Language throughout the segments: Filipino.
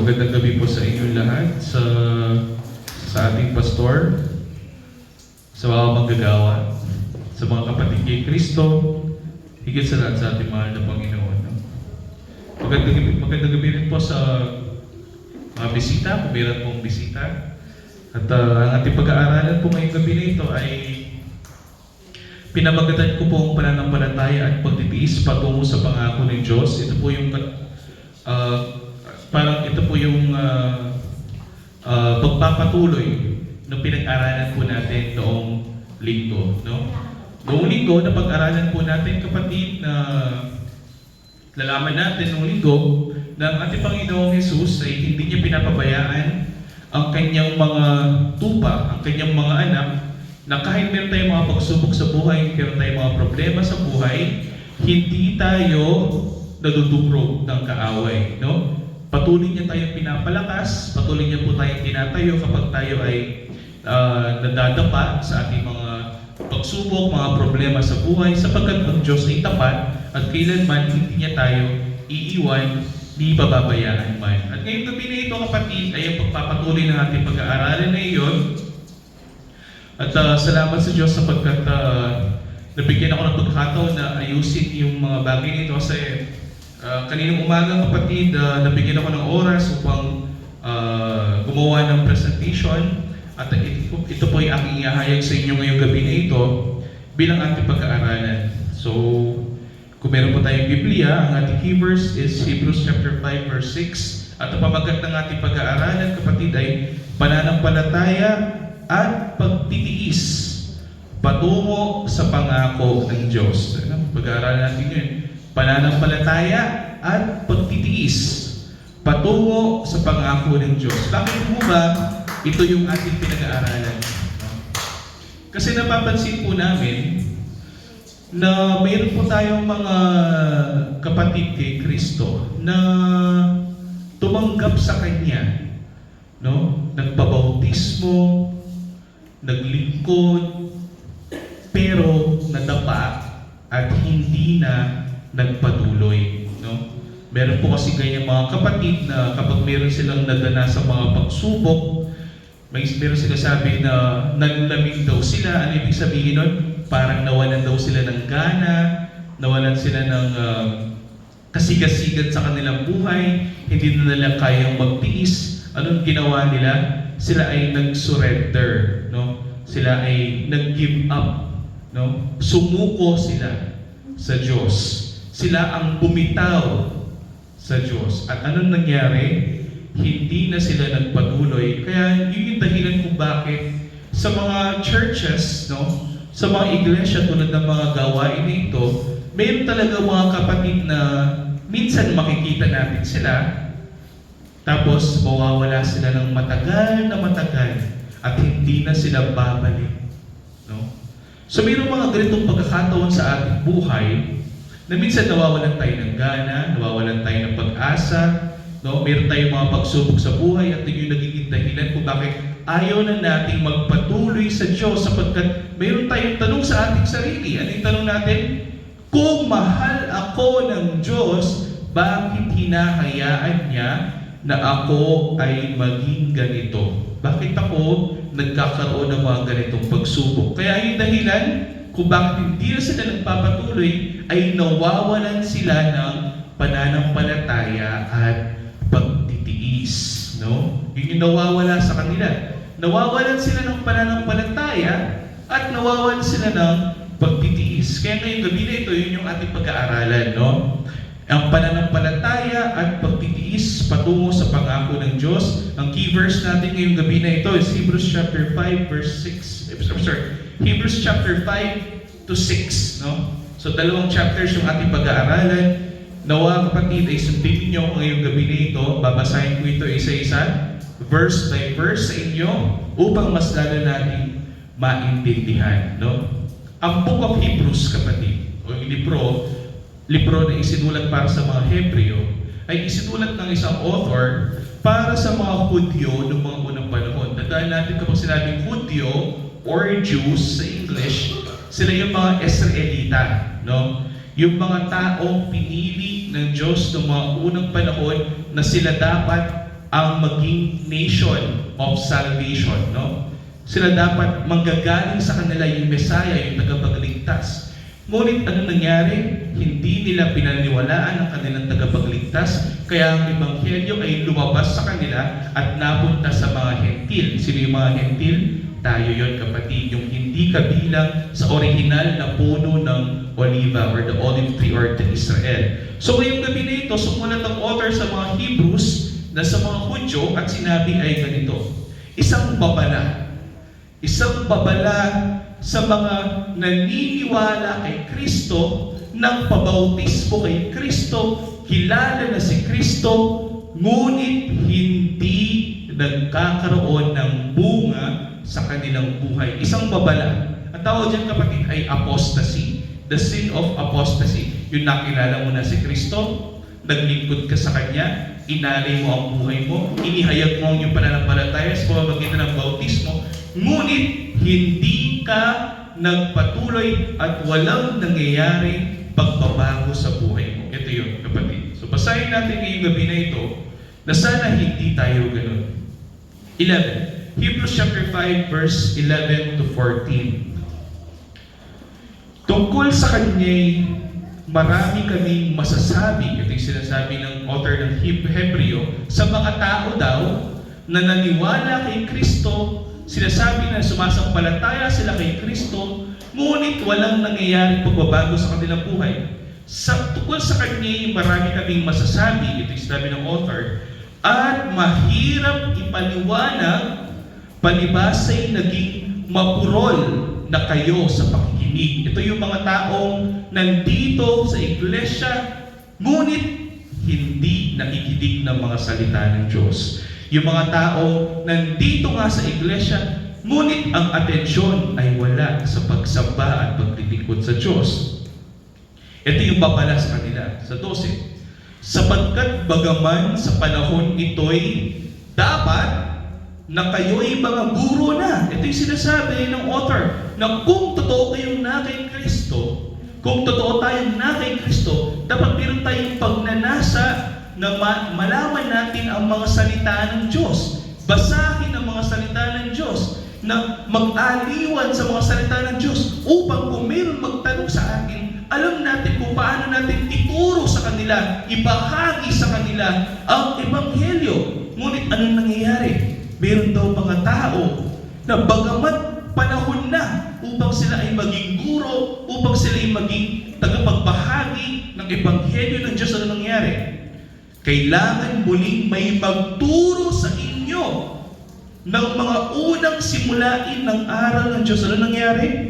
Magandang gabi po sa inyong lahat, sa ating pastor, sa mga manggagawa, sa mga kapatid kay Kristo, higit sa lahat sa ating mahal na Panginoon. Magandang gabi rin po sa mga bisita, kung meron pong bisita. At ang ating pag-aaralan po ngayong gabi na ito ay pinamagatan ko po ang pananampalataya at pagtitiis patungo sa pangako ng Diyos. Ito po yung pagpapatuloy ng pinag-aralan po natin noong linggo. No? Noong linggo, napag-aralan po natin, kapatid, na lalaman natin noong linggo na ang ating Panginoong Jesus ay hindi niya pinapabayaan ang kanyang mga tupa, ang kanyang mga anak, na kahit meron tayong mga pagsubok sa buhay, meron tayong mga problema sa buhay, hindi tayo nadudugrog ng kaaway. No? Patuloy niya tayong pinapalakas, patuloy niya po tayong tinatayo kapag tayo ay nadadapa sa ating mga pagsubok, mga problema sa buhay, sapagkat ang Diyos ay tapat at kailanman hindi niya tayo iiwan, di pababayaan man. At ngayong gabi na ito, kapatid, ay ang pagpapatuloy ng ating pag-aaralan na iyon. At salamat sa Diyos sapagkat nabigyan ako ng pagkakataon na ayusin yung mga bagay nito kasi kaninang umaga, kapatid, nabigyan ako ng oras upang gumawa ng presentation at ito po ay aking ihahayag sa inyo ngayong gabi na ito bilang ating pagkaaralan. So, kung meron po tayong Biblia, ang ating key verse is Hebrews chapter 5 verse 6 at ang pamagat ng ating pag-aaralan, kapatid, ay pananampalataya at pagtitiis patungo sa pangako ng Diyos. Pag-aaralan natin yun. Pananampalataya at pagtitiis patungo sa pangako ng Diyos. Bakit po ba ito yung ating pinag-aaralan? Kasi napapansin po namin na mayroon po tayong mga kapatid kay Kristo na tumanggap sa Kanya, no? Nagpabautismo, naglingkod, pero nadapa at hindi na nagpatuloy, no? Meron po kasi ganyan mga kapatid na kapag meron silang nadana sa mga pagsubok, meron sila sabi na naglamig daw sila. Ano ibig sabihin nun? Parang nawalan daw sila ng gana, nawalan sila ng kasigat-sigat sa kanilang buhay, hindi na nila kayang magtiis. Anong ginawa nila? Sila ay nag-surrender, no? Sila ay nag-give up, no? Sumuko sila sa Diyos. Sila ang bumitaw sa Diyos. At anong nangyari? Hindi na sila nagpatuloy. Kaya yun yung dahilan kung bakit sa mga churches, no? Sa mga iglesia tulad ng mga gawain nito, mayroon talaga mga kapatid na minsan makikita natin sila, tapos mawawala sila ng matagal at hindi na sila babalik. No? So mayroong mga ganitong pagkakataon sa ating buhay na minsan nawawalan tayo ng gana, nawawalan tayo ng pag-asa, no? Mayroon tayong mga pagsubok sa buhay at yun yung nagiging dahilan kung bakit ayaw na nating magpatuloy sa Diyos sapagkat mayroon tayong tanong sa ating sarili. Ano yung tanong natin? Kung mahal ako ng Diyos, bakit hinahayaan niya na ako ay maging ganito? Bakit ako nagkakaroon ng mga ganitong pagsubok? Kaya yung dahilan kung bakit hindi na sila nagpapatuloy ay nawawalan sila ng pananampalataya at pagtitiis. No? Yun yung nawawala sa kanila. Nawawalan sila ng pananampalataya at nawawalan sila ng pagtitiis. Kaya ngayong gabi na ito, yun yung ating pag-aaralan. No? Ang pananampalataya at pagtitiis patungo sa pangako ng Diyos. Ang key verse natin ngayong gabi na ito is Hebrews chapter 5 verse 6. Hebrews chapter 5 to 6. No? So dalawang chapters yung ating pag-aaralan. Nawa kapatid ay sundin niyo ngayong gabi na ito. Babasahin ko ito isa-isa, verse by verse sa inyo upang mas lalo natin maintindihan. No? Ang Book of Hebrews, kapatid, o yung libro na isinulat para sa mga Hebreo, ay isinulat ng isang author para sa mga Hudyo noong mga unang panahon. Tandaan natin kapag sinabing Hudyo or Jews sa English, sila yung mga Israelita, no? Yung mga taong pinili ng Diyos noong mga unang panahon na sila dapat ang maging nation of salvation, no? Sila dapat manggagaling sa kanila yung Messiah, yung tagapagligtas. Ngunit ano nangyari? Hindi nila pinaniwalaan ang kanilang tagapagligtas, kaya ang ebanghelyo ay lumabas sa kanila at napunta sa mga hentil. Sino yung mga hentil? Tayo yon, kapatid, yung hindi kabilang sa original na puno ng oliva or the olive tree or the Israel. So ngayong gabi na ito, sumulat ang author sa mga Hebrews na sa mga Hudyo at sinabi ay ganito, isang babala sa mga naniniwala kay Kristo, ng pabautismo kay Kristo, kilala na si Kristo, ngunit hindi nagkakaroon ng bunga sa kanilang buhay. Isang babala. Ang tawag dyan, kapatid, ay apostasy. The sin of apostasy. Yung nakilala mo na si Kristo, naglingkod ka sa Kanya, inalay mo ang buhay mo, inihayag mo ang iyong pananampalataya sa pamamagitan ng bautismo, ngunit hindi ka nagpatuloy at walang nangyayari pagbabago sa buhay mo. Ito yun, kapatid. So basahin natin ngayong gabi na ito na sana hindi tayo ganun. 11. Hebrews chapter 5 verse 11 to 14. Tungkol sa Kanya'y marami kaming masasabi. Ito yung sinasabi ng author ng Hebreo. Sa mga tao daw na naniwala kay Kristo, sinasabi na sumasampalataya sila kay Kristo, ngunit walang nangyayaring pagbabago sa kanilang buhay. Tungkol sa Kanya, marami kaming masasabi, ito yung sinabi ng author, at mahirap ipaliwanag, palibasa'y naging mapurol na kayo sa pakikinig. Ito yung mga taong nandito sa iglesia, ngunit hindi nakikinig ng mga salita ng Diyos. Yung mga tao nandito nga sa iglesia, ngunit ang atensyon ay wala sa pagsamba at paglilingkod sa Diyos. Ito yung babala sa kanila, sa 12. Sapagkat bagaman sa panahon ito'y dapat na kayo'y mga guro na. Ito yung sinasabi ng author, na kung totoo kayong na kay Kristo, kung totoo tayong na kay Kristo, dapat meron tayong pagnanasa na malaman natin ang mga salita ng Diyos. Basahin ang mga salita ng Diyos. Na mag-aliwan sa mga salita ng Diyos upang kung mayroon magtanong sa atin, alam natin kung paano natin ituro sa kanila, ibahagi sa kanila ang ebanghelyo. Ngunit anong nangyayari? Meron daw mga tao na bagamat panahon na upang sila ay maging guro, upang sila ay maging tagapagbahagi ng ebanghelyo ng Diyos. Ano nangyayari? Kailangan muling may magturo sa inyo ng mga unang simulain ng aral ng Diyos. Ano nangyari?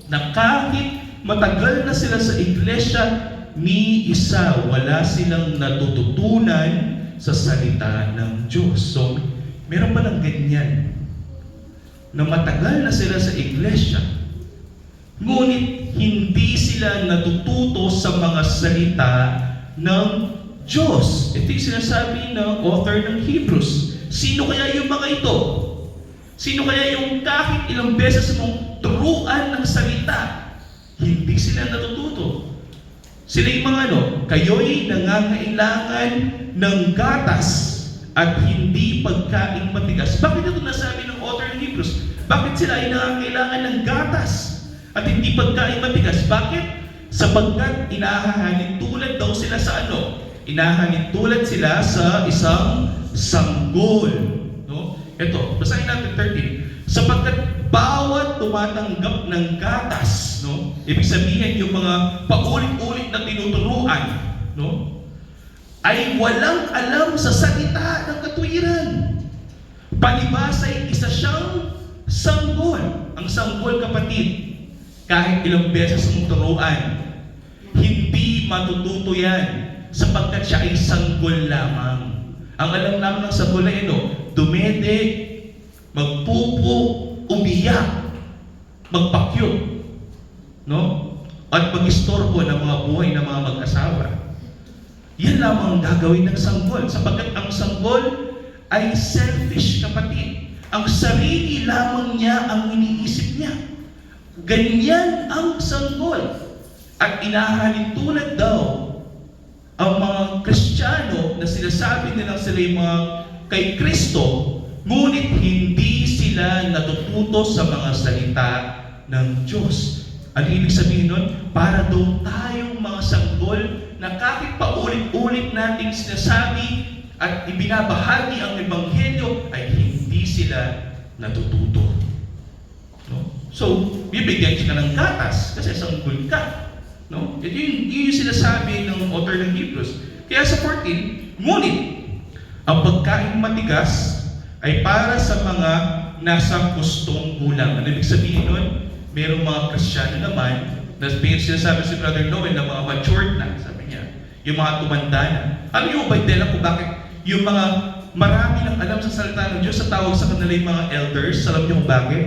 Na kahit matagal na sila sa iglesia, ni isa wala silang natututunan sa salita ng Diyos. So, meron pa ng ganyan na matagal na sila sa iglesia, ngunit hindi sila natututo sa mga salita ng Diyos. Ito yung sinasabi ng author ng Hebrews. Sino kaya yung mga ito? Sino kaya yung kahit ilang beses mong turuan ng salita, hindi sila natututo? Sila yung mga kayo'y nangangailangan ng gatas at hindi pagkain matigas. Bakit ito nasabi ng author ng Hebrews? Bakit sila ay nangangailangan ng gatas at hindi pagkain matigas? Bakit? Sapagkat inahahalin tulad daw sila sa Inahahalin tulad sila sa isang sanggol. No? Ito, basahin natin 13. Sapagkat bawat tumatanggap ng gatas, no? Ibig sabihin yung mga paulit-ulit na tinuturuan, no? Ay walang alam sa salita ng katuwiran. Palibasa'y isa siyang sanggol. Ang sanggol, kapatid, kahit ilang beses mong turuan, hindi matututo yan sapagkat siya ay sanggol lamang. Ang alam naman ng sanggol ay dumede, magpupo, umiyak, magpakyot, no? At mag-istorbo ng mga buhay ng mga mag-asawa. Yan lamang ang gagawin ng sanggol, sapagkat ang sanggol ay selfish, kapatid. Ang sarili lamang niya ang iniisip niya. Ganyan ang sanggol. At inahalin tulad daw ang mga Kristiyano na sinasabi nilang sila yung mga kay Kristo, ngunit hindi sila natututo sa mga salita ng Diyos. Ano ibig sabihin nun? Para daw tayong mga sanggol na kahit paulit-ulit nating sinasabi at ibinabahagi ang Ebanghelyo ay hindi sila natututo. No? So, bibigyan ka ng gatas kasi sanggol ka. No? Ito yung sinasabi ng author ng Hebrews. Kaya sa 14, ngunit ang pagkain matigas ay para sa mga nasa gustong gulang. Ano ibig sabihin nun? Merong mga Kristiyano naman na sinasabi si Brother Noel na mga matured na, sabi niya. Yung mga tumanda na. Alam niyo ba, Dela, kung bakit yung mga marami nang alam sa salita ng Diyos sa tawag sa kanila yung mga elders? Alam niyo kung bakit?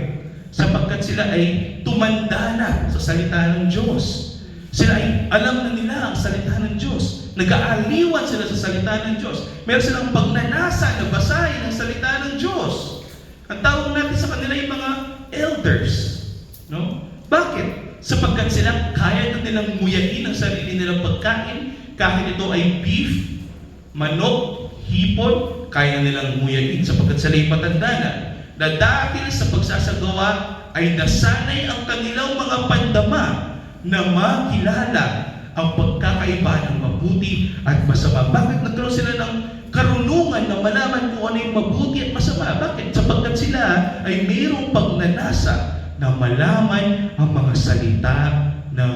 Sapagkat sila ay tumanda na sa salita ng Diyos. Sila ay alam na nila ang salita ng Diyos. Nag-aaliwan sila sa salita ng Diyos. Meron silang pagnanasa na basahin ang salita ng Diyos. Ang tawag natin sa kanila yung mga elders. No? Bakit? Sapagkat sila kaya na nilang nguyain ang sarili nilang pagkain, kahit ito ay beef, manok, hipon, kaya nilang nguyain sapagkat sila ay matanda na dahil sa pagsasagawa ay nasanay ang kanilang mga pandama na makilala ang pagkakaiba ng mabuti at masama. Bakit nagkaroon sila ng karunungan na malaman kung ano yung mabuti at masama? Bakit? Sapagkat sila ay mayroong pagnanasa na malaman ang mga salita ng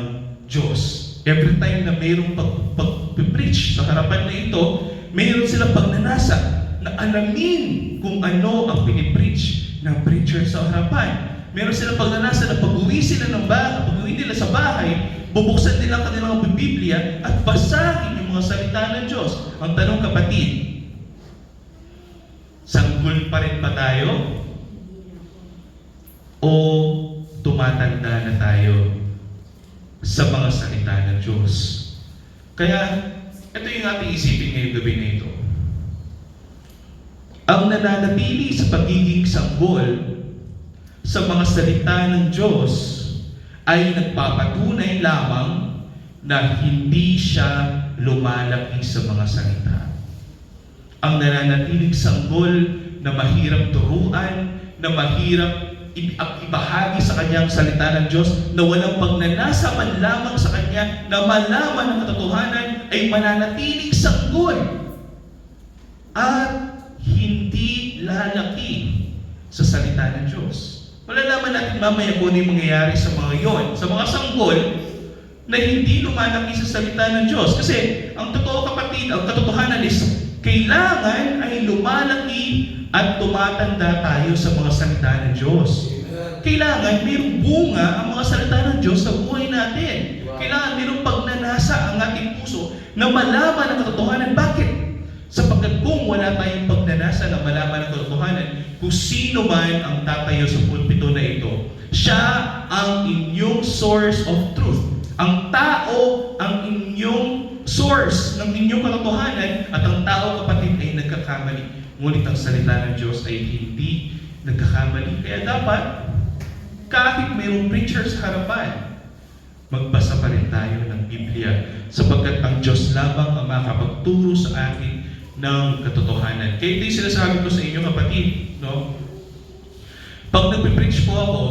Diyos. Every time na mayroong pag-preach sa harapan na ito, mayroon silang pagnanasa na alamin kung ano ang pinipreach ng preacher sa harapan. Meron silang pagnanasa na pag-uwi nila sa bahay, bubuksan nila ang kanilang Biblia at basahin yung mga salita ng Diyos. Ang tanong, kapatid, sanggol pa rin ba tayo? O tumatanda na tayo sa mga salita ng Diyos? Kaya, ito yung ating isipin ngayong gabi na ito. Ang nananatili sa pagiging sanggol sa mga salita ng Diyos ay nagpapatunay lamang na hindi siya lumalaki sa mga salita. Ang nananatiling sanggol na mahirap turuan, na mahirap ibahagi sa kanyang salita ng Diyos, na walang pagnanasa man lamang sa kanya na malaman ang katotohanan, ay mananatiling sanggol at hindi lalaki sa salita ng Diyos. Malalaman natin mamaya kung ano yung mangyayari sa mga yon, sa mga sanggol na hindi lumalaki sa salita ng Diyos. Kasi ang totoo, kapatid, ang katotohanan is kailangan ay lumalaki at tumatanda tayo sa mga salita ng Diyos. Kailangan mayroong bunga ang mga salita ng Diyos sa buhay natin. Kailangan mayroong pagnanasa ang ating puso na malaman ang katotohanan. Bakit? Sapagkat kung wala tayong pagnanasa na malaman ang katotohanan, kung sino man ang tatayo sa pulpito na ito, siya ang inyong source of truth. Ang tao ang inyong source ng inyong katotohanan, at ang tao, kapatid, ay nagkakamali. Ngunit ang salita ng Diyos ay hindi nagkakamali. Kaya dapat, kahit mayroong preacher sa harapan, magbasa pa rin tayo ng Biblia, sapagkat ang Diyos lamang ang makapagturo sa atin ng katotohanan. Kaya ito yung sinasabi ko sa inyo, kapatid, no? Pag nagpipreach po ako,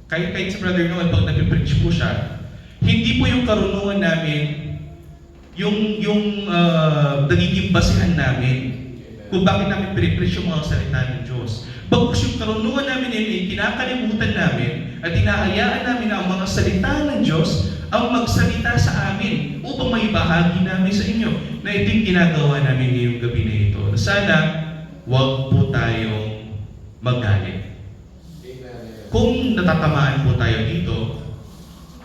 kahit sa Brother Noel, pag nagpipreach po siya, hindi po yung karunungan namin, yung nagiging basihan namin kung bakit namin pinipreach yung mga salita ng Diyos. Bagkus yung karunungan namin ay kinakalimutan namin at hinahayaan namin na ang mga salita ng Diyos ang magsalita sa amin upang may bahagi namin sa inyo. Na ito yung ginagawa namin ngayong gabi na ito. Sana, huwag po tayong magalit. Kung natatamaan po tayo dito,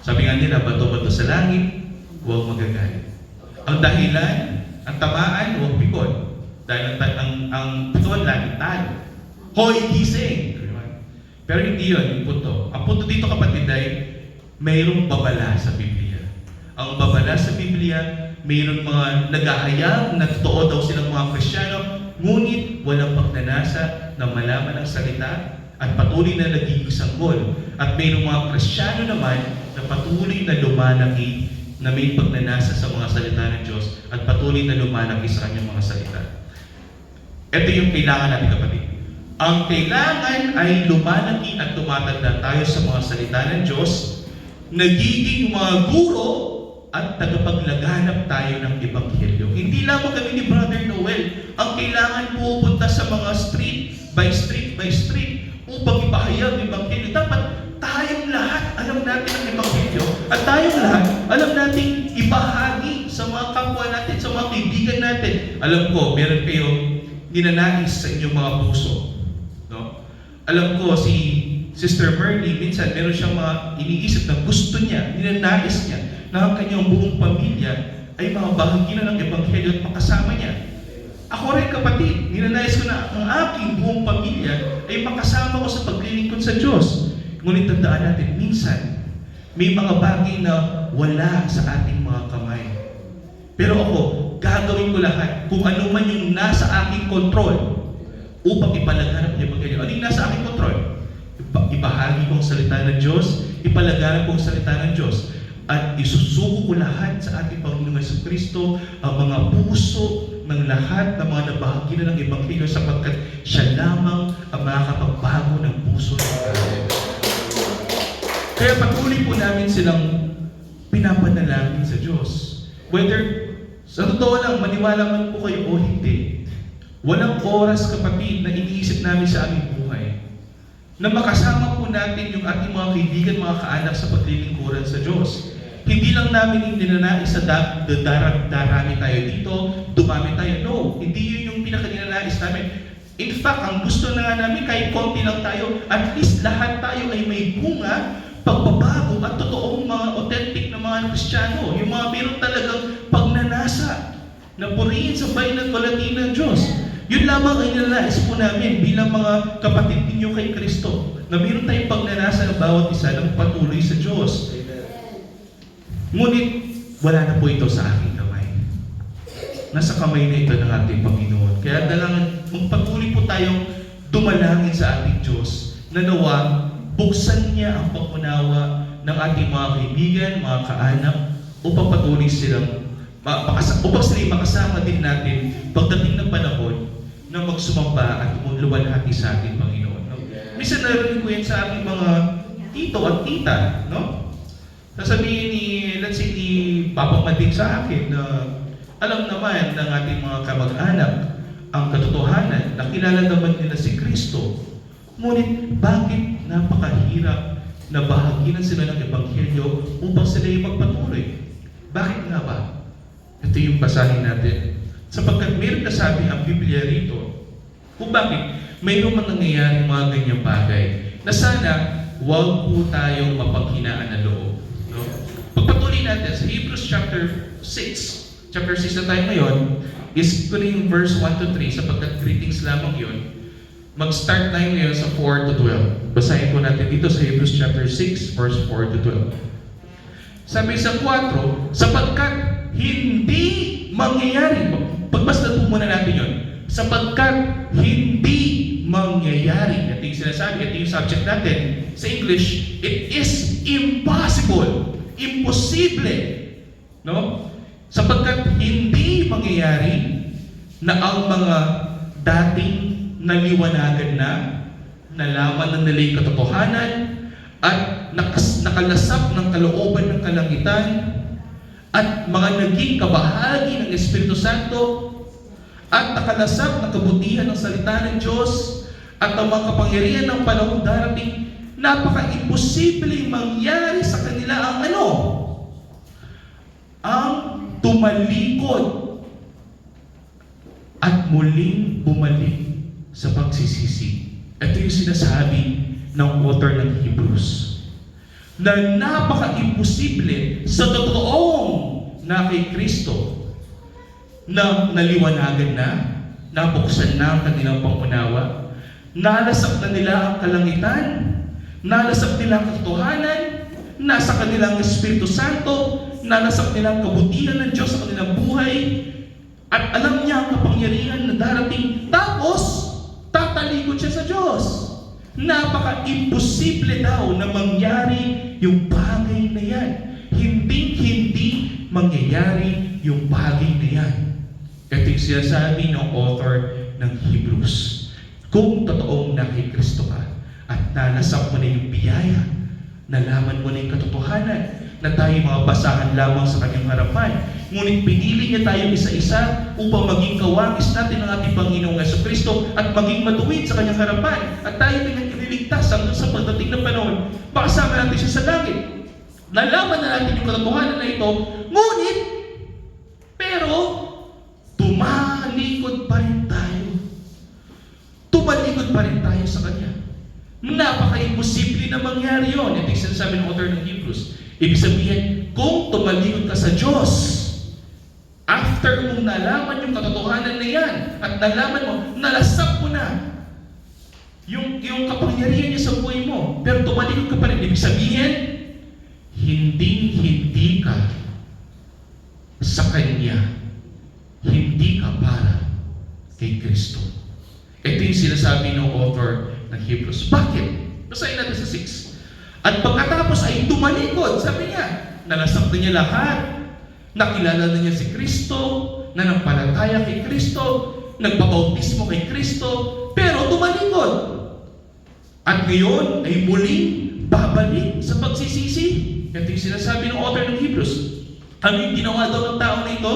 sabi nga nila, bato-bato sa langit, huwag magagalit. Ang dahilan, ang tamaan, huwag pikon. Dahil ang pikon, laging tayo. Hoy, gising! Pero hindi yun, yung punto. Ang punto dito, kapatid, ay mayroong babala sa Biblia. Ang babala sa Biblia, mayroong mga naghahayag na totoo daw silang mga Kristiyano, ngunit walang pagnanasa na malaman ang salita at patuloy na nagiging sanggol. At mayroong mga Kristiyano naman na patuloy na lumalaki, na may pagnanasa sa mga salita ng Diyos at patuloy na lumalaki sa kanyang mga salita. Ito yung kailangan natin, kapatid. Ang kailangan ay lumalaki at tumatanda tayo sa mga salita ng Diyos, nagiging mga guro at tagapaglaganap tayo ng Ebanghelyo. Hindi lamang kami ni Brother Noel ang kailangan pupunta sa mga street by street upang ipahayag ng Ebanghelyo. Dapat tayong lahat alam natin ang Ebanghelyo at tayong lahat alam natin ibahagi sa mga kapwa natin, sa mga kaibigan natin. Alam ko, meron kayong ninanais sa inyong mga puso. No? Alam ko, si Sister Merly, minsan meron siyang mga iniisip na gusto niya, ninanais niya, na ang kanyang buong pamilya ay mabahagi na ng Ebanghelyo at makasama niya. Ako rin, kapatid, ninanais ko na ang aking buong pamilya ay makasama ko sa paglilingkod sa Diyos. Ngunit tandaan natin, minsan, may mga bagay na wala sa ating mga kamay. Pero ako, gagawin ko lahat kung ano man yung nasa aking kontrol upang ipalaganap ang Ebanghelyo. Ano yung nasa aking kontrol? Ibahagi ko ang salita ng Diyos, ipalaganap ko ang salita ng Diyos, at isusuko ko lahat sa ating Panginoong Jesucristo ang mga puso ng lahat ng mga nabahagi na ng Ebanghelyo sapagkat siya lamang ang makakapagbago ng puso ng tao. Kaya patuloy po namin silang pinapanalangin sa Diyos. Whether, sa totoo lang, maniwala man po kayo o hindi, walang oras, kapatid, na iniisip namin sa aming buhay na makasama po natin yung ating mga kaibigan, mga kaanak sa paglilingkuran sa Diyos. Hindi lang namin ninanais sa darami tayo dito, dumami tayo. No, hindi yun yung pinaka-ninanais namin. In fact, ang gusto na nga namin, kahit konti lang tayo, at least lahat tayo ay may bunga, pagbabago at totoong mga authentic na mga Kristiyano. Yung mga meron talagang pagnanasa na purihin sa bayan at kalati ng Diyos. Yun lamang ay ninanais po namin bilang mga kapatid ninyo kay Kristo, na meron tayong pagnanasa ng bawat isa ng patuloy sa Diyos. Ngunit, wala na po ito sa aking kamay. Nasa kamay na ito ng ating Panginoon. Kaya magpatuloy po tayong dumalangin sa ating Diyos na nawa, buksan niya ang pangunawa ng ating mga kaibigan, mga kaanak, upang patuloy silang upang sila makasama din natin pagdating ng panahon na magsumamba at luwalhati sa ating Panginoon. No? Minsan narinig ko yan sa aking mga tito at tita, no? Sasabihin ni, let's say, ni Papa Mating sa akin na alam naman ng ating mga kamag-anak ang katotohanan, nakilala naman nila si Kristo. Ngunit bakit napakahirap na bahaginan sila ng Ebanghelyo upang sila ay magpatuloy? Bakit nga ba? Ito yung basahin natin. Sapagkat mayroon kasabi ang Biblia rito kung bakit mayroon man nangyayari mga ganyang bagay na sana huwag po tayong mapaghinaan ng loob. No? Pagpatuloy natin sa Hebrews chapter 6. Chapter 6 na tayo ngayon is ko yung verse 1 to 3 sapagkat greetings lamang yun. Mag-start tayo ngayon sa 4 to 12. Basahin po natin dito sa Hebrews chapter 6 verse 4 to 12. Sabi sa 4, sapagkat hindi mangyayari. Pagbasta po muna natin yun. Sapagkat hindi mangyayari. Ito yung sinasabi, ito yung subject natin. Sa English, it is impossible. Imposible. No? Sapagkat hindi mangyayari na ang mga dating naliwanagan na, nalaman ng nila yung katotohanan, at nakalasap ng kalooban ng kalangitan, at mga naging kabahagi ng Espiritu Santo, at nakalasap ng kabutihan ng salita ng Diyos, at ang mga kapangyarihan ng panahon darating, napaka-imposible mangyari sa kanila ang ano? Ang tumalikod at muling bumalik sa pagsisisi. Ito yung sinasabi ng author ng Hebrews. Na napaka-imposible sa totoong na kay Kristo na naliwanagan na, nabuksan na ang kanilang pangunawa, nalasap na nila ang kalangitan, nalasap nila ang katotohanan, nasa kanilang Espiritu Santo, nalasap nila ang kabutihan ng Diyos sa kanilang buhay, at alam niya ang kapangyarihan na darating, tapos tatalikod siya sa Diyos. Napaka-imposible daw na mangyari yung bagay na yan. Hindi mangyayari yung bagay na yan. Ito yung sinasabi ng author ng Hebrews. Kung totoong kay Kristo ka at nalasap mo na yung biyaya, nalaman mo na yung katotohanan na tayo mga basahan lamang sa kanyang harapan. Ngunit pinili niya tayo isa-isa upang maging kawangis natin ng ating Panginoong Jesucristo at maging matuwid sa kanyang harapan. At tayo pinag-ililigtas hanggang sa pagdating ng panahon. Pakasama natin siya sa langit. Nalaman na natin yung katotohanan na ito, ngunit, pero, tumalikod pa rin tayo. Tumalikod pa rin tayo sa Kanya. Napaka-imposible na mangyari yun. Ito yung sinasabi ng author ng Hebrews. Ibig sabihin, kung tumalikod ka sa Diyos, after mong nalaman yung katotohanan na yan, at nalaman mo, nalasap mo na yung kapangyarihan niya sa buhay mo, pero tumalikod ka pa rin. Ibig sabihin, hindi ka sa Kanya. Hindi ka para kay Kristo. Ito yung sinasabi ng author ng Hebrews. Bakit? Basahin natin sa 6. At pagkatapos ay tumalikod, sabi niya, nalasap na niya lahat. Nakilala na niya si Kristo, nanampalataya kay Kristo, nagpabautismo kay Kristo, pero tumalikod. At ngayon ay muling babalik sa pagsisisi. Ito yung sinasabi ng author ng Hebrews. Ano yung ginawa daw ng tao na ito?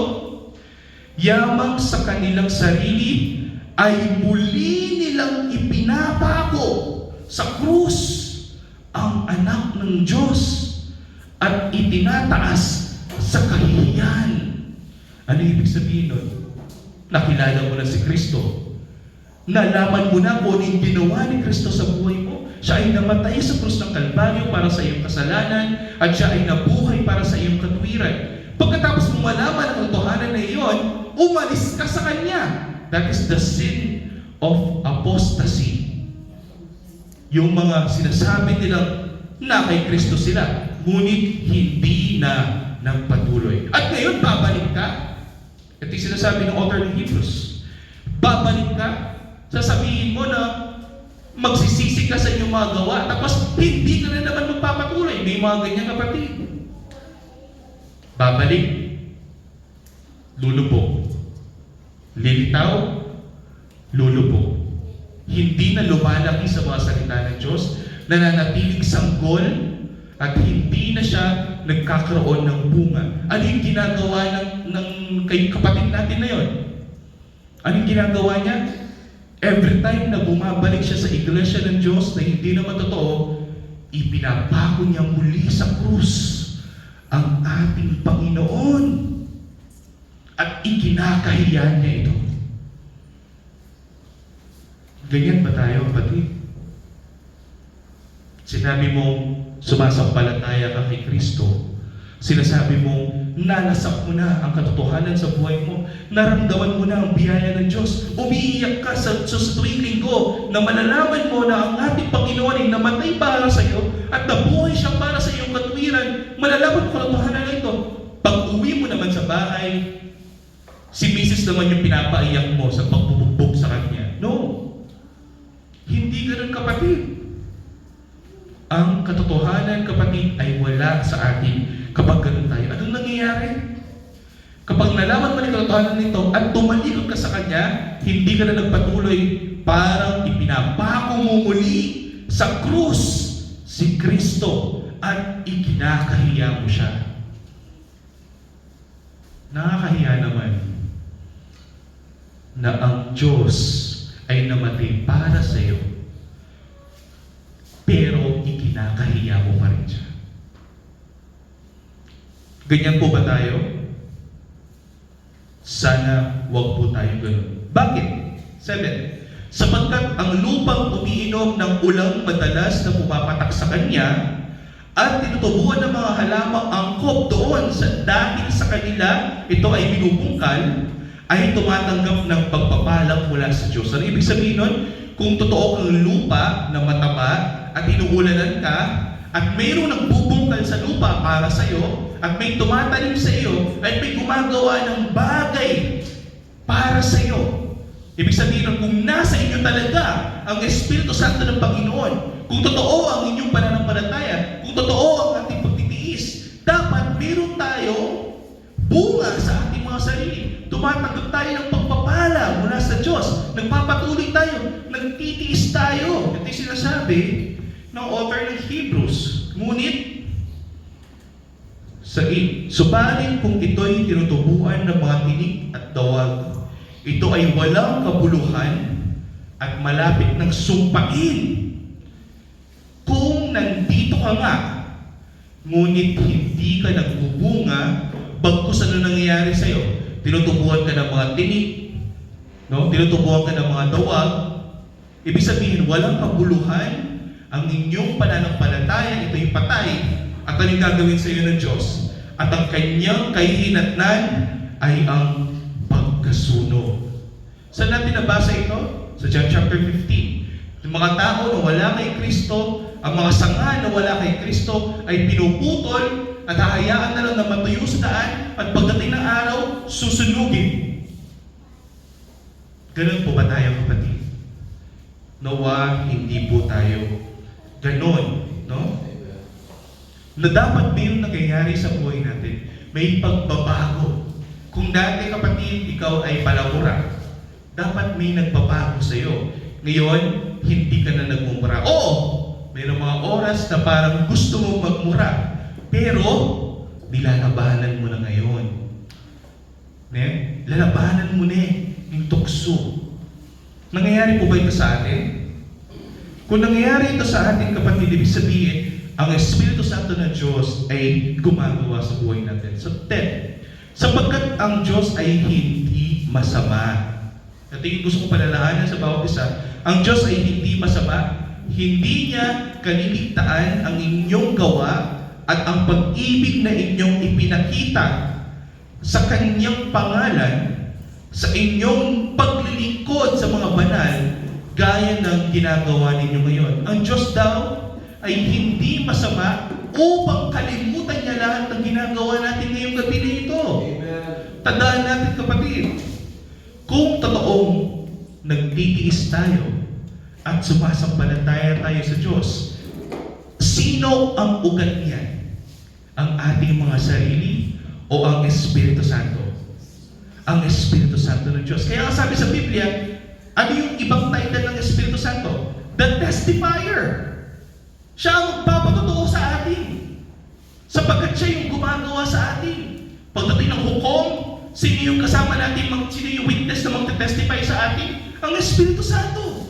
Yamang sa kanilang sarili ay muli nilang ipinapako sa krus ang anak ng Diyos at itinataas sa kahihiyan. Ano ibig sabihin nun? Nakilala mo na si Kristo. Nalaman mo na kung yung ginawa ni Kristo sa buhay mo. Siya ay namatay sa krus ng Kalbaryo para sa iyong kasalanan at siya ay nabuhay para sa iyong katwiran. Pagkatapos mo malaman ang katotohanan na iyon, umalis ka sa Kanya. That is the sin of apostasy. Yung mga sinasabi nilang na kay Kristo sila, ngunit hindi na nagpatuloy. At ngayon, babalik ka. Ito yung sinasabi ng author ng Hebrews. Babalik ka, sasabihin mo na magsisisi ka sa inyong mga gawa, tapos hindi ka na naman magpapatuloy. May mga ganyan kapatid. Babalik, lulubog. Lilitaw, lulubog. Hindi na lumalaki sa mga salita ng Diyos, nananatiling sanggol, at hindi na siya nagkakaroon ng bunga. Ano yung ginagawa ng kay kapatid natin na yun? Ano yung ginagawa niya? Every time na bumabalik siya sa iglesia ng Diyos na hindi naman totoo, ipinapako niya muli sa krus ang ating Panginoon at ikinakahiya niya ito. Ganyan ba tayo, kapatid? Sinabi mong sumasampalataya ka kay Kristo. Sinasabi mong nalasap mo na ang katotohanan sa buhay mo. Naramdaman mo na ang biyaya ng Diyos. Umiiyak ka sa tuwing linggo na malalaman mo na ang ating Panginoon ay namatay para sa iyo at nabuhay siya para sa iyong katwiran. Malalaman ko katotohanan na ito. Pag uwi mo naman sa bahay, si Mrs. naman yung pinapaiyak mo sa pagbubugbog sa kanya. No. Hindi ganun, kapatid. Ang katotohanan, kapatid, ay wala sa atin kapag ganun tayo. Anong nangyayari? Kapag nalaman mo ng katotohanan nito at tumalikod ka sa Kanya, hindi ka na nagpatuloy, parang ipinapako mo muli sa krus si Kristo at ikinakahiya mo siya. Nakakahiya naman na ang Diyos ay namatay para sa iyo, pero ikinakahiya mo pa rin siya. Ganyan po ba tayo? Sana wag po tayo ganun. Bakit? 7. Sapagkat ang lupang umiinom ng ulang madalas na pumapatak sa kanya at tinutubuan ng mga halamang angkop doon dahil sa kanila ito ay binubungkal, ay tumatanggap ng pagpapalang mula sa Diyos. Ano ibig sabihin nun? Kung totoo kang lupa na mataba at inuulanan ka, at mayroong nagbubungkal sa lupa para sa iyo, at may tumatanim sa iyo, at may gumagawa ng bagay para sa iyo. Ibig sabihin nun, kung nasa inyo talaga ang Espiritu Santo ng Panginoon, kung totoo ang inyong pananampalataya, kung totoo ang ating pagtitiis, dapat meron tayo bunga sa ating mga sarili. Tumatanggap tayo ng pagpapala biyaya mula sa Diyos. Nagpapatuloy tayo. Nagtitiis tayo. Ito yung sinasabi ng author ng Hebrews. Ngunit, subalit kung ito'y tinutubuan ng mga tinik at dawag, ito ay walang kabuluhan at malapit ng sumpain. Kung nandito ka nga, ngunit hindi ka nagbubunga, bagkus ano nangyayari sa'yo? Tinutubuan ka ng mga tinik, no? Tinutubuan ka ng mga dawag. Ibig sabihin, walang kabuluhan ang inyong pananampalataya, ito'y patay. At anong gagawin sa iyo ng Diyos? At ang kanyang kahihinatnan ay ang pagkasunog. Saan natin nabasa ito? Sa John chapter 15. Yung mga tao na wala kay Kristo, ang mga sanga na wala kay Kristo ay pinuputol at hahayaan na lang na matuyo sa daan at pagdating ng araw, susunugin. Ganun po ba tayo, kapatid? Nawa, hindi po tayo ganon, no? Na dapat mayroong nangyayari sa buhay natin. May pagbabago. Kung dati, kapatid, ikaw ay palabura, dapat may nagbabago sa iyo. Ngayon, hindi ka na nagmumura. Oo, mayroong mga oras na parang gusto mo magmura, pero nilalabanan mo na ngayon. Lalabanan mo na yung tukso. Nangyayari po ba ito sa atin? Kung nangyayari ito sa atin, kapatid, ibig sabihin, ang Espiritu Santo ng Diyos ay gumagawa sa buhay natin. So, sapagkat ang Diyos ay hindi masama. At yung gusto kong palalahanan sa bawat isa, ang Diyos ay hindi masama. Hindi niya kaliligtaan ang inyong gawa at ang pag-ibig na inyong ipinakita sa Kanyang pangalan, sa inyong paglilingkod sa mga banal, gaya ng ginagawa ninyo ngayon. Ang Diyos daw ay hindi masama upang kalimutan niya lahat ng ginagawa natin ngayong gabi na ito. Amen. Tandaan natin, kapatid, kung totoong nagtitiis tayo at sumasampalataya tayo sa Diyos, sino ang ugat niyan? Ang ating mga sarili o ang Espiritu Santo? Ang Espiritu Santo ng Diyos. Kaya ang sabi sa Biblia, ano yung ibang title ng Espiritu Santo? The Testifier. Siya ang magpapatotoo sa atin. Sapagkat siya yung gumagawa sa atin. Pagdating ng hukom, sino yung kasama natin, sino yung witness na magte-testify sa atin? Ang Espiritu Santo.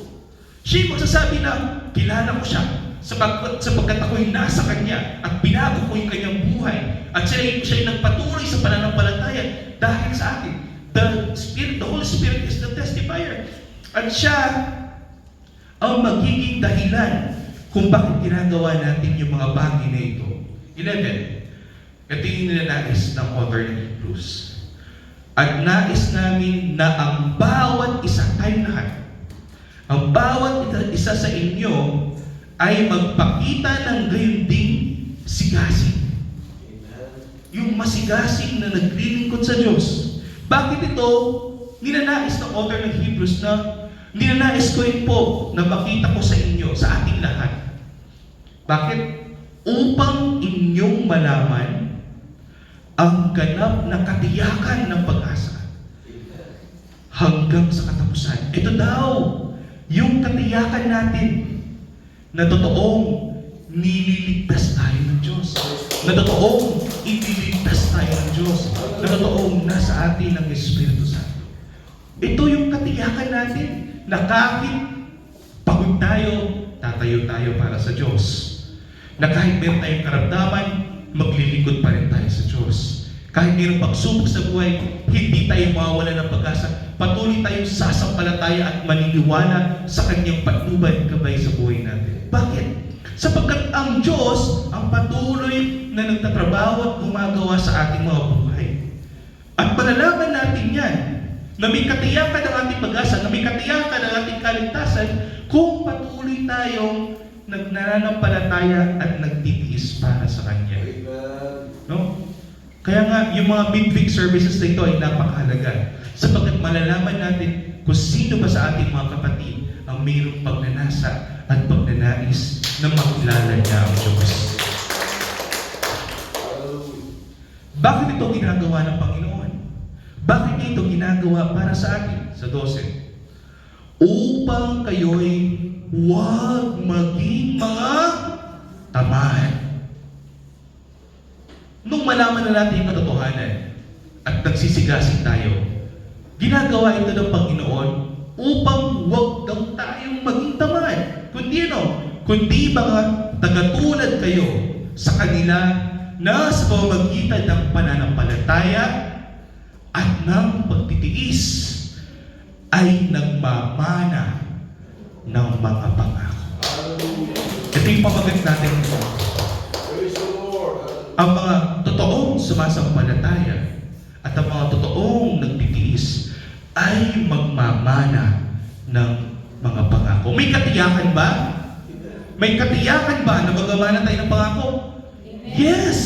Siya yung magsasabi na, kilala ko siya. Sapagkat ako'y nasa Kanya at binago ko yung Kanyang buhay. At siya yung nagpatuloy sa pananampalataya dahil sa atin. The Holy Spirit is the testifier. At siya ang magiging dahilan kung bakit ginagawa natin yung mga bagay na ito. 11. Ito yung ninanais ng author ng Hebrews. At nais namin na ang bawat isa, tayong lahat, ang bawat isa sa inyo ay magpakita ng gayon ding sigasig. Yung masigasig na naglilingkod sa Diyos. Bakit ito ninanais ng author ng Hebrews na ninanais ko rin po na makita ko sa inyo, sa ating lahat? Bakit? Upang inyong malaman ang ganap na katiyakan ng pag-asa hanggang sa katapusan. Ito daw, yung katiyakan natin na totoong nililigtas tayo ng Diyos. Na totoong ililigtas tayo ng Diyos. Na totoong nasa atin ang Espiritu Santo. Ito yung katiyakan natin na kahit pagod tayo, tatayo tayo para sa Diyos. Na kahit meron tayong karamdaman, maglilingkod pa rin tayo sa Diyos. Kahit mayroong pagsubok sa buhay, hindi tayo mawawala ng pag-asa. Patuloy tayong sasampalataya at maniniwala sa Kanyang patnubay gabay sa buhay natin. Bakit? Sapagkat ang Diyos ang patuloy na nagtatrabaho at gumagawa sa ating mga buhay. At malalaman natin yan, na may katiyakan ng ating pag-asa, na may katiyakan ng ating kaligtasan, kung patuloy tayong nananampalataya at nagtitiis para sa Kanya. No? Kaya nga, yung mga midweek services na ito ay napakahalaga. Sapagkat malalaman natin kung sino ba sa ating mga kapatid ang mayroong pagnanasa at pagnanais na makilala niya ang Diyos. Bakit ito ginagawa ng Panginoon? Bakit ito ginagawa para sa atin? Sa 12. Upang kayo'y huwag maging mga tamad. Nung malaman na natin yung katotohanan at nagsisigasig tayo, ginagawa ito ng Panginoon upang huwag daw tayong maging tamad. Kundi mga tagatulad kayo sa kanila na sa pamamagitan ng pananampalataya at ng pagtitiis ay nagmamana ng mga pangako. Ito yung pamagat natin ito. Ang mga totoong sumasampalataya at ang mga totoong nagtitiis ay magmamana ng mga pangako. May katiyakan ba? May katiyakan ba na magmamana tayo ng pangako? Yes!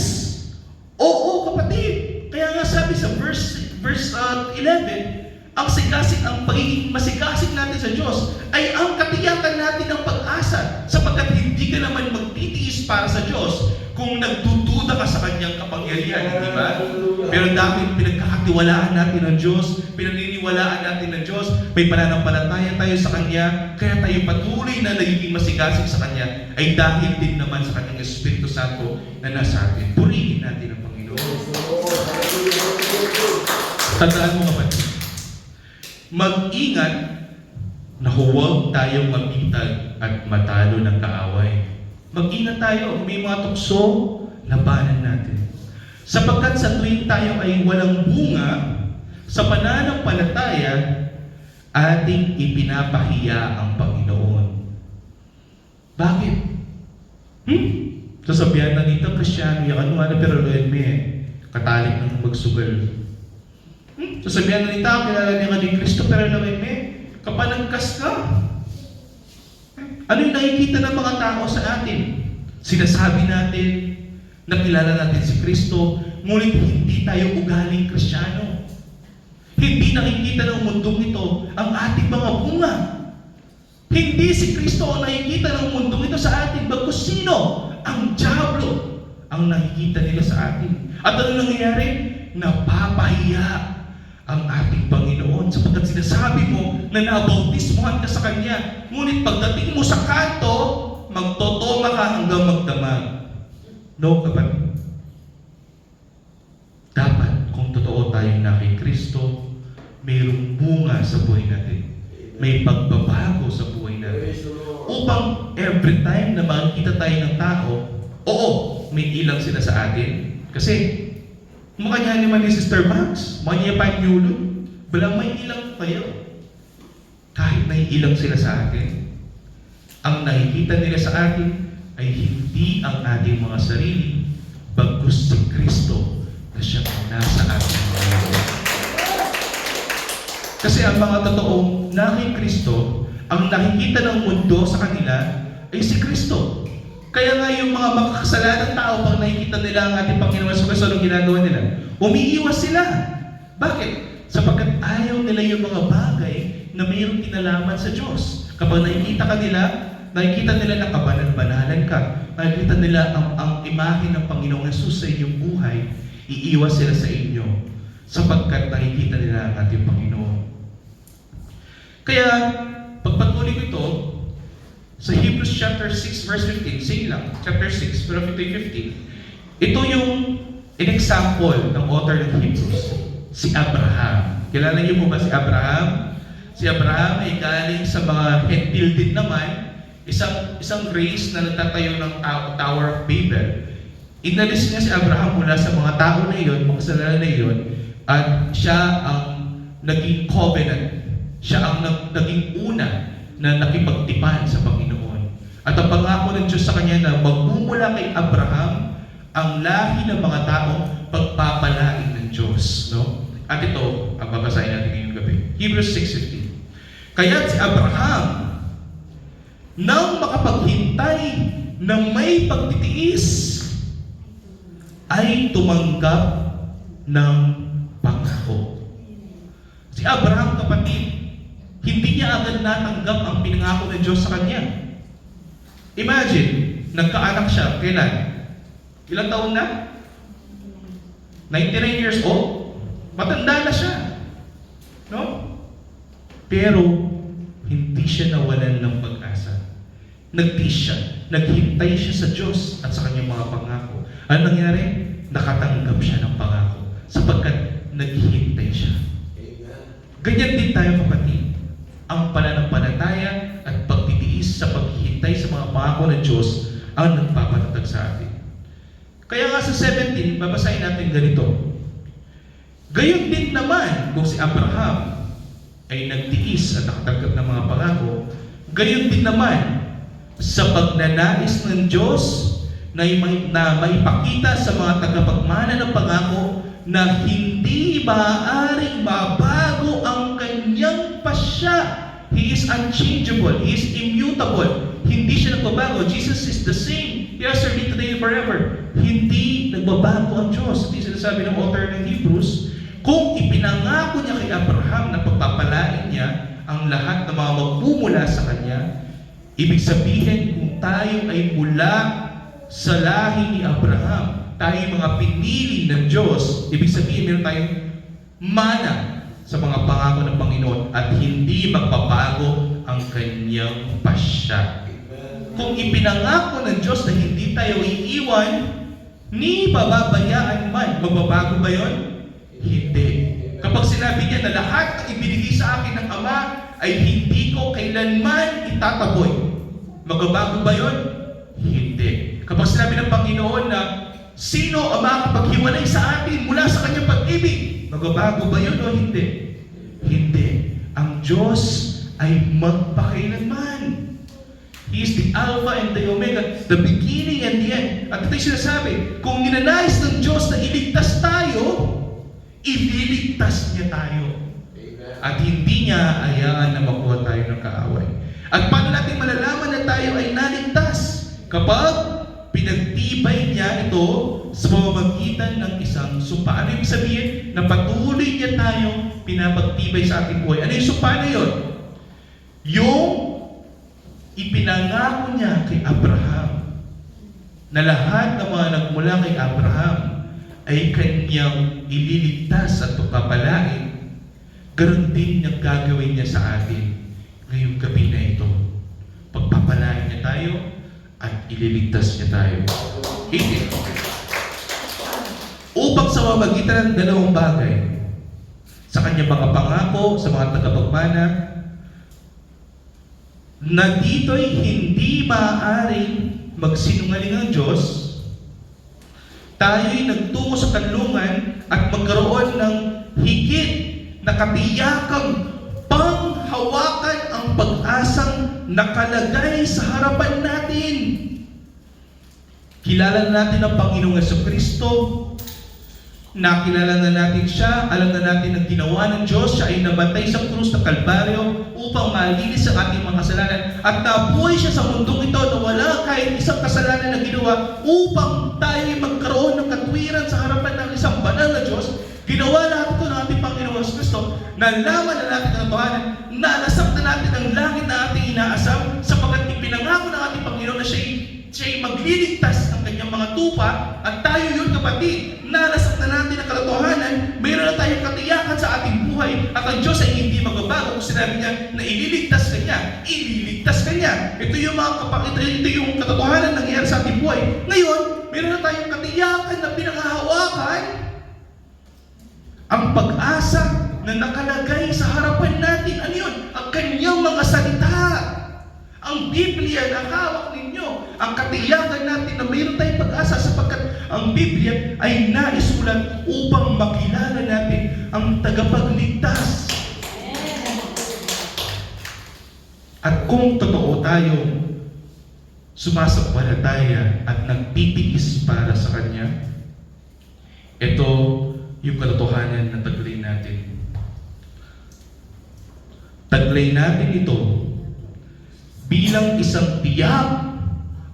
Oo, kapatid. Kaya nga sabi sa verse 11, ang pagiging masigasig natin sa Diyos ay ang katiyakan natin ng pag-asa, sapagkat hindi ka naman magtitiis para sa Diyos kung nagdududa ka sa Kanyang kapangyarihan, di ba? Pero dahil pinagkakatiwalaan natin ng Diyos, pinaniniwalaan natin ng Diyos, may pananampalataya tayo sa Kanya, kaya tayo patuloy na nagiging masigasig sa Kanya, ay dahil din naman sa Kanyang Espiritu Santo na nasa atin. Purihin natin ang Panginoon. Tandaan mo kapatid, mag-ingat na huwag tayong mabitag at matalo ng kaaway. Mag-ingat tayo, may mga tukso, labanan natin. Sapagkat sa tuwing tayo ay walang bunga, sa pananampalataya, ating ipinapahiya ang Panginoon. Bakit? Sasabihan na dito, Kristyano, yung ano, pero loyan mo katalik ng magsugal. Sasabihan na dito, kilala niya ka ni Kristo, pero loyan mo kapalangkas ka. Ano yung nakikita ng mga tao sa atin? Sinasabi natin na kilala natin si Kristo, ngunit hindi tayo ugaling Kristiyano. Hindi nakikita ng mundong ito ang ating mga bunga. Hindi si Kristo ang nakikita ng mundong ito sa atin, bagkus sino? Ang dyablo ang nakikita nila sa atin. At ano nangyayari? Napapahiya ang ating Panginoon sapagkat sinasabi mo na nabautismuhan ka sa Kanya. Ngunit pagdating mo sa kanto, magtotoma ka hanggang magdamag. No, kapatid. Dapat, kung totoo tayong na kay Kristo, mayroong bunga sa buhay natin. May pagbabago sa buhay natin. Upang every time na makikita tayo ng tao, oo, may ilang sila sa atin. Kasi, mukha niya naman ni Sister Max, mukha niya pa yung balang may ilang kayo. Kahit may ilang sila sa atin, ang nakikita nila sa atin ay hindi ang ating mga sarili, bagkus si Kristo na siya ang nasa ating mga. Kasi ang mga totoong na kay Kristo, ang nakikita ng mundo sa kanila ay si Kristo. Kaya nga yung mga makakasalanang tao, pag nakikita nila ang ating Panginoon sa Kristo, anong ginagawa nila? Umiiwas sila. Bakit? Sapagkat ayaw nila yung mga bagay na mayroong kinalaman sa Diyos. Kapag nakikita nila na kabanal-banalan ka, nakikita nila ang imahe ng Panginoong Jesus sa inyong buhay, iiwas sila sa inyo. Sapagkat nakikita nila ang ating Panginoon. Kaya, pagpatuloy ko ito, sa Hebrews chapter 6 verse 15, same lang, chapter 6, pero 15. Ito yung example ng author ng Hebrews, si Abraham. Kilala niyo mo ba si Abraham? Si Abraham ay galing sa mga Hentil din naman, isang race na nagtatayo ng Tower of Babel. Inalis niya si Abraham mula sa mga tao na iyon, mga kasalanan na iyon, at siya ang naging covenant. Siya ang naging una na nakipagtipan sa Panginoon. At ang pangako ng Diyos sa kanya na magmumula kay Abraham ang lahi ng mga taong pagpapalain ng Diyos. No? At ito, ang babasahin natin ngayong gabi. Hebrews 6:15. Kaya si Abraham, nang makapaghintay ng may pagtitiis, ay tumanggap ng pangako. Si Abraham, kapatid, hindi niya agad natanggap ang pinangako ng Diyos sa kanya. Imagine, nagkaanak siya, kailan? Ilang taon na? 99 years old? Matanda na siya. No? Pero, hindi siya nawalan ng pag-asa. Nagtiis siya. Naghintay siya sa Diyos at sa kanyang mga pangako. Ano nangyari? Nakatanggap siya ng pangako sapagkat naghihintay siya. Ganyan din tayo, kapatid. Ang pananampalataya at pagtitiis sa paghihintay sa mga pangako ng Diyos ang nagpapatatag sa atin. Kaya nga sa 17, babasahin natin ganito. Gayon din naman kung si Abraham ay nagtiis at nakatanggap ng mga pangako, gayon din naman sa pagnanais ng Diyos na maipakita sa mga tagapagmana ng pangako na hindi maaaring mabago ang kanyang pasya. He is unchangeable. He is immutable. Hindi siya nagbabago. Jesus is the same yesterday, today, and forever. Hindi nagbabago ang Diyos. Hindi sinasabi ng author ng Hebrews, kung ipinangako niya kay Abraham na pagpapalain niya ang lahat ng mga magmumula sa kanya, ibig sabihin kung tayo ay mula sa lahi ni Abraham, tayo mga pinili ng Diyos, ibig sabihin meron tayong mana sa mga pangako ng Panginoon at hindi magbabago ang kanyang pasya. Kung ipinangako ng Diyos na hindi tayo iiwan, ni pababayaan man, magbabago ba yun? Hindi. Kapag sinabi niya na lahat ng ibinigay sa akin ng Ama ay hindi ko kailanman itataboy, magbabago ba yun? Hindi. Kapag sinabi ng Panginoon na sino ang makakapaghiwalay sa atin mula sa kanyang pag-ibig, magbabago ba yun o hindi? Hindi. Ang Diyos ay magpakailanman. He is the Alpha and the Omega, the beginning and the end. At ito'y sinasabi, kung ninanais ng Diyos na iligtas tayo, ililigtas niya tayo. At hindi niya hayaan na makuha tayo ng kaaway. At paano natin malalaman na tayo ay naligtas? Kapag pinagtibay niya ito sa pamamagitan ng isang sumpa. Ano yung sabihin? Na patuloy niya tayo pinapagtibay sa ating buhay. Ano yung sumpa na yun? Yung ipinangako niya kay Abraham na lahat ng mga nagmula kay Abraham ay kanyang ililigtas at pagpapalain. Ganon din yung gagawin niya sa atin ngayong gabi na ito. Pagpapalain niya tayo at ililigtas niya tayo. Hindi. Upang sa mamagitan ng dalawang bagay, sa kanyang mga pangako, sa mga tagapagmana, na dito'y hindi maaaring magsinungaling ang Diyos, tayo'y nagtungo sa kanlungan at magkaroon ng higit na katiyakang panghawakan ang pag-asang nakalagay sa harapan natin. Kilala natin ang Panginoong Jesucristo, nakilala na natin siya, alam na natin ang ginawa ng Diyos, siya ay namatay sa krus ng Kalbaryo upang malinis ang ating mga kasalanan at nabuhay siya sa mundong ito na wala kahit isang kasalanan na ginawa upang tayo ay magkaroon ng katwiran sa harapan ng isang banal na Diyos. Ginawa lahat ito ng ating Panginoong Jesucristo, nalaman na natin ang katotohanan, nalasap na natin ang langit na ating inaasam sapagkat ipinangako ng ating Panginoon na siya'y magliligtas ng kanyang mga tupa at tayo yun, kapatid. Nalasap na natin ang katotohanan, mayroon na tayong katiyakan sa ating buhay at ang Diyos ay hindi magbabago kung sinabi niya na ililigtas ka niya, ililigtas ka niya. Ito yung mga ito yung katotohanan na nangyayari sa ating buhay. Ngayon, mayroon na tayong katiyakan na pinanghahawakan ang pag-asa na nakalagay sa harapan natin. Ano yun? Ang kanyang mga salita. Ang Biblia na hawak ninyo. Ang katiyakan natin na mayroon tayong pag-asa sapagkat ang Biblia ay naisulat upang makilala natin ang tagapagligtas. At kung totoo tayo sumasampalataya at nagtitiis para sa Kanya, ito yung katotohanan na taglay natin. Taglay natin ito bilang isang tiyak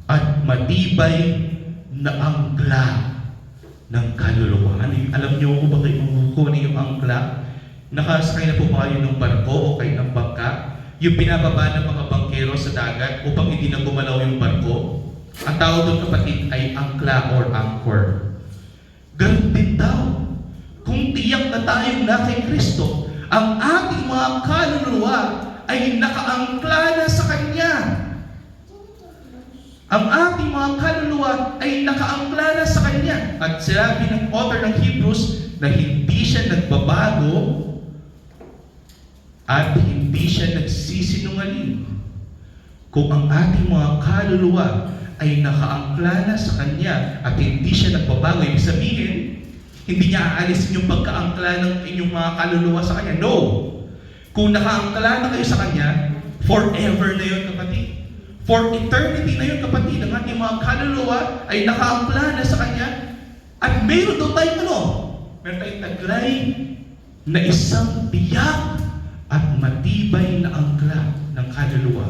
at matibay na angkla ng kaluluwa. Alam niyo kung bakit kukunin yung angkla? Nakasakay na po ba kayo ng barko o kayo ng bangka? Yung pinababa ng mga bangkero sa dagat upang hindi na gumalaw yung barko? Ang tawag doon, kapatid, ay angkla or anchor. Ganun din daw. Kung tiyak na tayong na kay Kristo ang ating mga kaluluwa ay nakaangkla na sa Kanya. Ang ating mga kaluluwa ay nakaangkla na sa Kanya. At sinabi ng author ng Hebrews na hindi siya nagbabago at hindi siya nagsisinungaling. Kung ang ating mga kaluluwa ay nakaangkla na sa Kanya at hindi siya nagbabago, ibig sabihin, hindi niya aalisin yung pagkaangkla ng inyong mga kaluluwa sa Kanya. No! Kung nakaangkla na kayo sa Kanya, forever na yun, kapatid. For eternity na yun, kapatid. Ang ating mga kaluluwa ay nakaangkla na sa Kanya. At mayroon daw tayong meron tayong taglay na isang tiyak at matibay na angkla ng kaluluwa.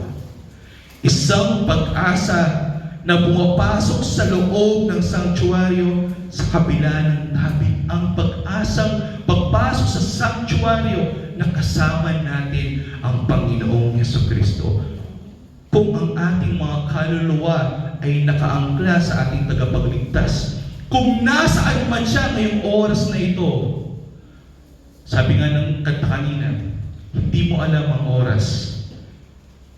Isang pag-asa na pumapasok sa loob ng sanctuaryo sa kabila ng tabig. Ang pag-asang pagpasok sa sanctuaryo na kasama natin ang Panginoong Jesucristo. Kung ang ating mga kaluluwa ay nakaangkla sa ating tagapagligtas, kung nasaan man siya ngayong oras na ito, sabi nga ng kanta kanina, hindi mo alam ang oras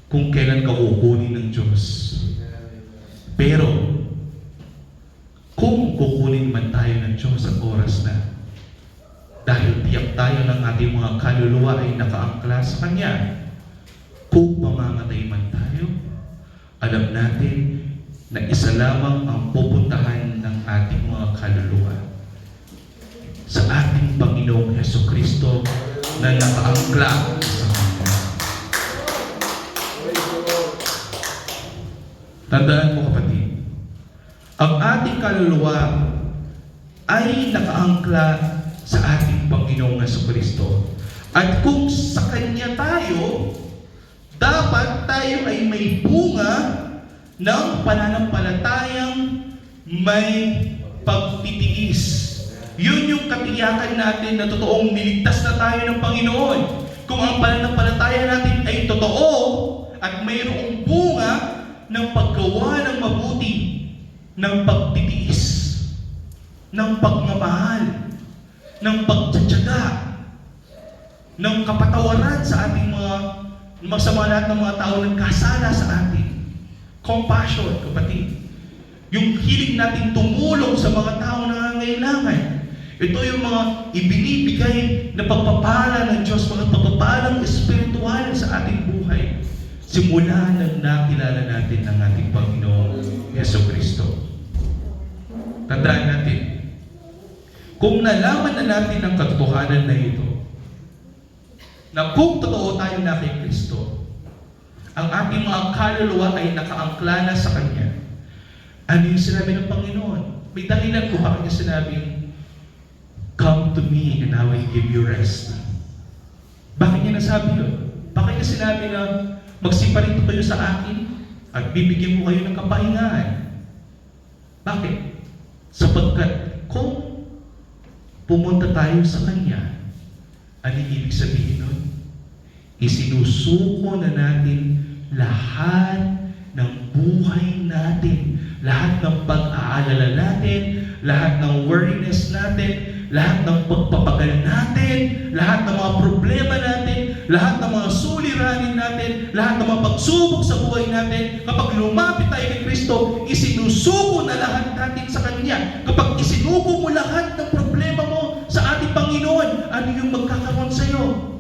kung kailan ka kukunin ng Diyos. Pero, kung kukunin man tayo ng Diyos ang oras na, dahil tiyak tayo ng ating mga kaluluwa ay nakaangkla sa Kanya, kung mamamatay man tayo, alam natin na isa lamang ang pupuntahan ng ating mga kaluluwa sa ating Panginoong Jesucristo na nakaangkla sa Kanya. Tandaan mo, kapatid, ang ating kaluluwa ay nakaangkla sa ating Panginoong Jesucristo. At kung sa Kanya tayo, dapat tayo ay may bunga ng pananampalatayang may pagtitiis. Yun yung katiyakan natin na totoong niligtas na tayo ng Panginoon. Kung ang pananampalataya natin ay totoo at mayroong bunga ng paggawa ng mabuti, ng pagtitiis, ng pagmamahal, ng pagtsatsaga, ng kapatawaran sa ating sa mga lahat ng mga tao nagkasala sa atin. Compassion, kapatid. Yung hilig natin tumulong sa mga tao na nangangailangan. Ito yung mga ibinibigay na pagpapala ng Diyos, mga pagpapalang espiritual sa ating buhay. Simula nang nakilala natin ang ating Panginoong Jesucristo. Tandaan natin, kung nalaman na natin ang katotohanan na ito, na kung totoo tayo na kay Kristo, ang ating mga kaluluwa ay nakaangkla na sa Kanya. Ano yung sinabi ng Panginoon? May dahilan kung bakit niya sinabing, "Come to me and I will give you rest." Bakit niya nasabi yun? Bakit niya sinabi na magsiparito kayo sa akin at bibigyan mo kayo ng kapahingahan? Bakit? Sapagkat kung pumunta tayo sa Kanya, ano ibig sabihin nun? Isinusuko na natin lahat ng buhay natin, lahat ng pag-aalala natin, lahat ng worriness natin, lahat ng pagpapagal natin, lahat ng mga problema natin, lahat ng mga suliranin natin, lahat ng mga pagsubok sa buhay natin. Kapag lumapit tayo kay Kristo, isinusuko na lahat natin sa Kanya. Kapag isinuko mo lahat ng problema mo sa ating Panginoon, ano yung magkakaroon sa iyo?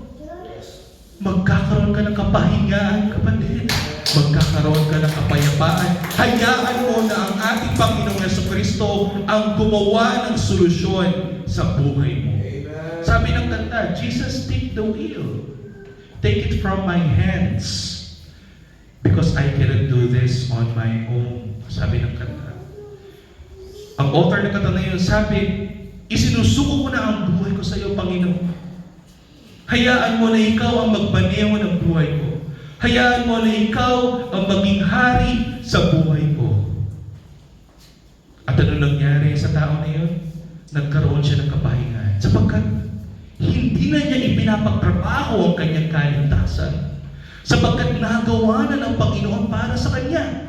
Magkakaroon ka ng kapahingaan, kapatid. Magkakaroon ka ng kapayapaan. Hayaan mo na ang ating Panginoong Jesucristo ang gumawa ng solusyon sa buhay mo. Amen. Sabi ng kanta, Jesus, take the wheel. Take it from my hands. Because I cannot do this on my own. Sabi ng kanta. Ang author ng kanta na yun, sabi, isinusuko ko na ang buhay ko sa iyo, Panginoon. Hayaan mo na ikaw ang magbaneho ng buhay ko. Hayaan mo na ikaw ang maging hari sa buhay ko. At ano nangyari sa tao na yun? Nagkaroon siya ng kapahingahan. Sapagkat hindi na niya ipinapagtrabaho ang kanyang kaligtasan. Sapagkat nagawa na ng Panginoon para sa kanya.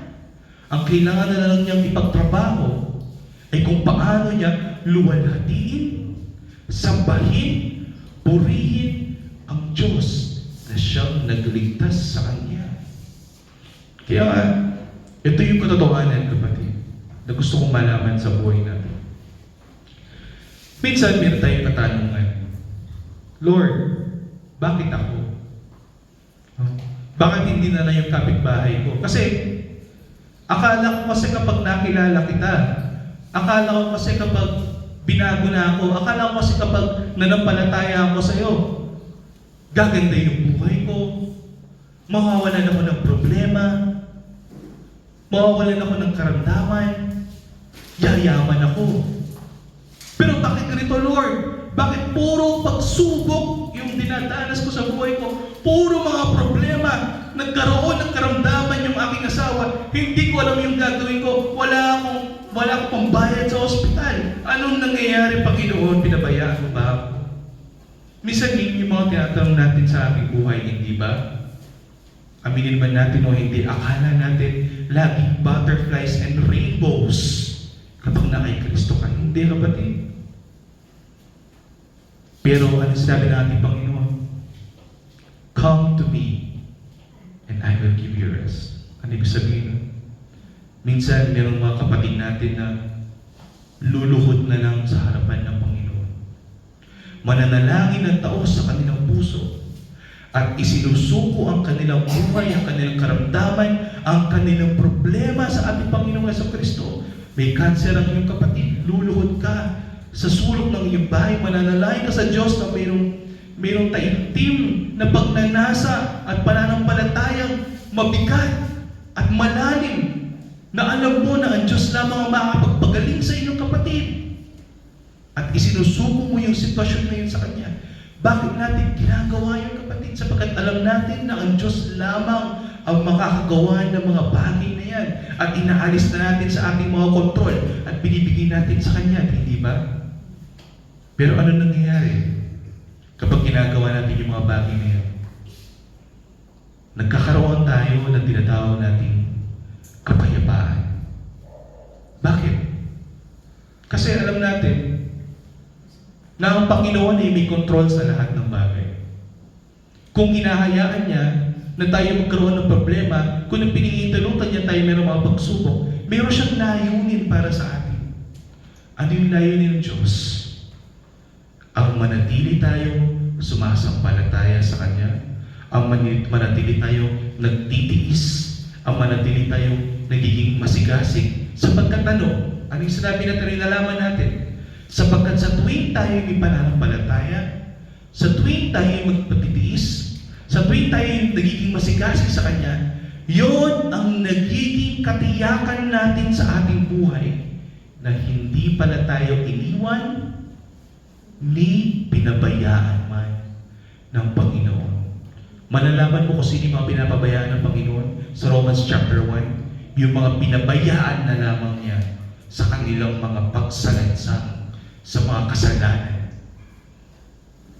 Ang kailangan na lang niyang ipagtrabaho ay kung paano niya luwalhatiin, sambahin, purihin, ang Diyos na siyang nagligtas sa kanya. Kaya nga, ito yung katotohanan, kapatid, na gusto kong malaman sa buhay natin. Minsan, meron tayong katanungan, Lord, bakit ako? Bakit hindi na lang yung kapitbahay ko? Kasi, akala ko kasi kapag nakilala kita, akala ko kasi kapag binago na ako, akala ko kasi kapag nanampalataya ako sa iyo, gaganda yung buhay ko, mawawalan ako ng problema, mawawalan ako ng karamdaman, yayaman ako. Pero bakit ganito, Lord? Bakit puro pagsubok yung dinadanas ko sa buhay ko? Puro mga problema. Nagkaroon ng karamdaman yung aking asawa. Hindi ko alam yung gagawin ko. Wala akong pambayad sa ospital. Anong nangyayari, Panginoon? Pinabayaan mo ba ako? Minsan yun yung mga tinatanong natin sa ating buhay, hindi ba? Aminin man natin o hindi, akala natin laging butterflies and rainbows kapag na kay Kristo ka. Hindi, kapatid. Pero ano sabi ng ating Panginoon? Come to me and I will give you rest. Ano ibig sabihin? Minsan, merong mga kapatid natin na luluhod na lang sa harapan ng Panginoon. Mananalangin ng tao sa kanilang puso at isinusuko ang kanilang buhay, ang kanilang karamdaman, ang kanilang problema sa ating Panginoong Jesucristo. May cancer ang iyong kapatid, luluhod ka sa sulok ng iyong bahay, mananalangin ka sa Diyos na mayroong taimtim na pagnanasa at pananampalatayang mabigat at malalim na alam mo na ang Diyos lamang ang makakapagpagaling sa inyong kapatid. At isinusuko mo yung sitwasyon na yun sa Kanya. Bakit natin ginagawa yun, kapatid? Sapagkat alam natin na ang Diyos lamang ang makakagawa ng mga bagay na yan. At inaalis na natin sa ating mga kontrol at binibigay natin sa Kanya, hindi ba? Pero ano nangyayari kapag ginagawa natin yung mga bagay na yan? Nagkakaroon tayo ng tinatawag nating kapayapaan. Bakit? Kasi alam natin na ang Panginoon ay may control sa lahat ng bagay. Kung hinahayaan niya na tayo magkaroon ng problema, kung pinihitalutan niya tayo mayroong mga pagsubok, mayroon siyang layunin para sa atin. Ano yung layunin ng Diyos? Ang manatili tayo sumasampalataya sa Kanya, ang manatili tayo nagtitiis, ang manatili tayo nagiging masigasig. Sapagkat ano? Ano yung sinabi natin, nalaman natin? Sapagkat sa tuwing tayo may pananampalataya, sa tuwing tayo magpatitiis, sa tuwing tayo nagiging masigasig sa Kanya, yon ang nagiging katiyakan natin sa ating buhay na hindi pala tayo iniwan ni pinabayaan man ng Panginoon. Malalaman mo kung sino yung mga pinapabayaan ng Panginoon sa Romans chapter 1, yung mga pinabayaan na lamang niya sa kanilang mga pagsalansang sa mga kasalanan.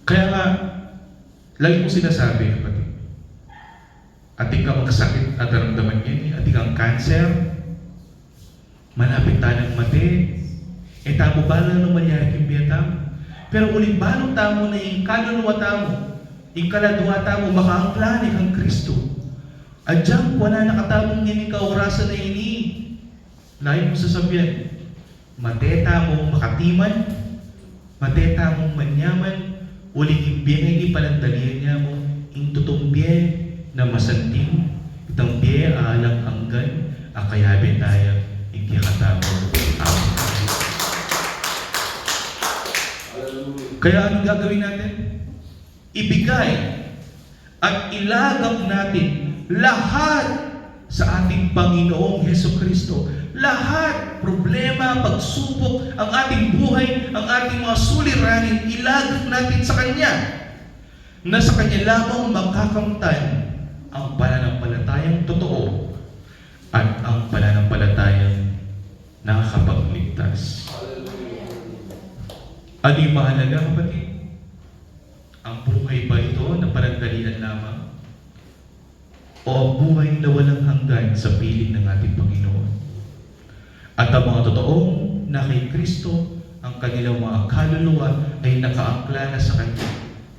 Kaya nga, lagi ko sinasabi, kapatid, ating kang magkasakit at naramdaman yan, ating kang cancer, malapit tanang mati, tamo ba lang nang mangyari kong biyatamo? Pero ulit balong tamo na yung kaluluwa tamo, yung kaladwa tamo, makaangklani kang Kristo. Adyang wala nakatamong yan ikaw orasan na ini. Layo mo sasabihan, mateta mong makatiman, mateta mong manyaman, uling imbiyan hindi palandalian niya mo, yung tutong biye na masanting, itang biye alang hanggan, akayabi tayo, hindi katamo. Kaya anong gagawin natin? Ibigay at ilagak natin lahat sa ating Panginoong Jesucristo. Lahat, problema, pagsubok, ang ating buhay, ang ating mga suliranin, ilagak natin sa Kanya. Na sa Kanya lamang makakamtan ang pananampalatayang totoo at ang pananampalatayang nakakapagligtas. Ano yung mahalaga, kapatid? Ang buhay ba ito na panandalian lamang? O ang buhay na walang hanggan sa piling ng ating Panginoon? At ang mga totoong na kay Kristo, ang kanilang mga kaluluwa ay nakaangkla na sa Kanya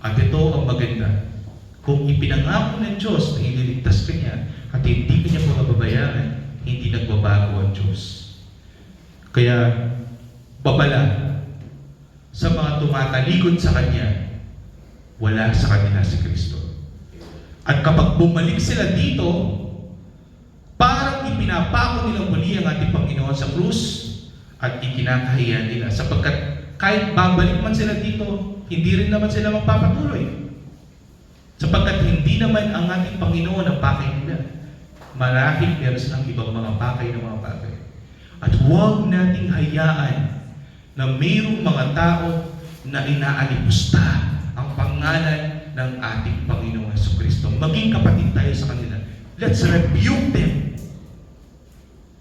At ito ang maganda. Kung ipinangako ng Diyos na ililigtas ka niya at hindi ka niya pababayaan, hindi nagbabago ang Diyos. Kaya, babala sa mga tumatalikod sa Kanya, wala sa kanila si Kristo. At kapag bumalik sila dito, parang ipinapako nilang muli ang ating Panginoon sa krus at ikinakahiya nila sapagkat kahit babalik man sila dito, hindi rin naman sila magpapatuloy. Sapagkat hindi naman ang ating Panginoon ang pakay nila. Marahil meron silang ibang mga pakay na mga pakay. At huwag nating hayaan na mayroong mga tao na inaalipusta ang pangalan ng ating Panginoon Jesucristo. Maging kapatid tayo sa kanila. Let's rebuke them.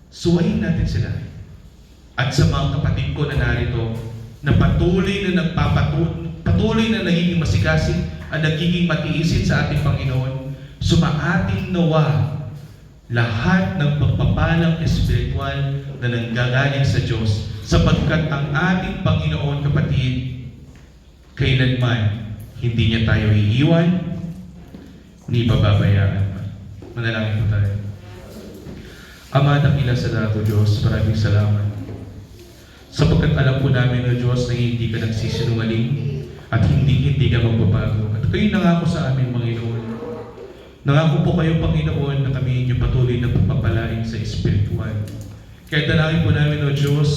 Suwayin natin sila. At sa mga kapatid ko na narito, na patuloy na nagiging masigasig at nagiging matiisin sa ating Panginoon, sumaating nawa lahat ng pagpapalang espiritual na nanggagaling sa Diyos, sapagkat ang ating Panginoon, kapatid, kailanman hindi niya tayo iiwan ni pababayaan pa. Manalangin po tayo. Ama, dakila sa dato Diyos, maraming salamat. Sapagkat alam po namin, O Diyos, na hindi ka nagsisinungaling at hindi ka magbabago. At kayo nangako sa amin, Panginoon. Nangako po kayo, Panginoon, na kami inyo patuloy na pagpapalain sa espiritual. Kaya dalangin po namin, O Diyos,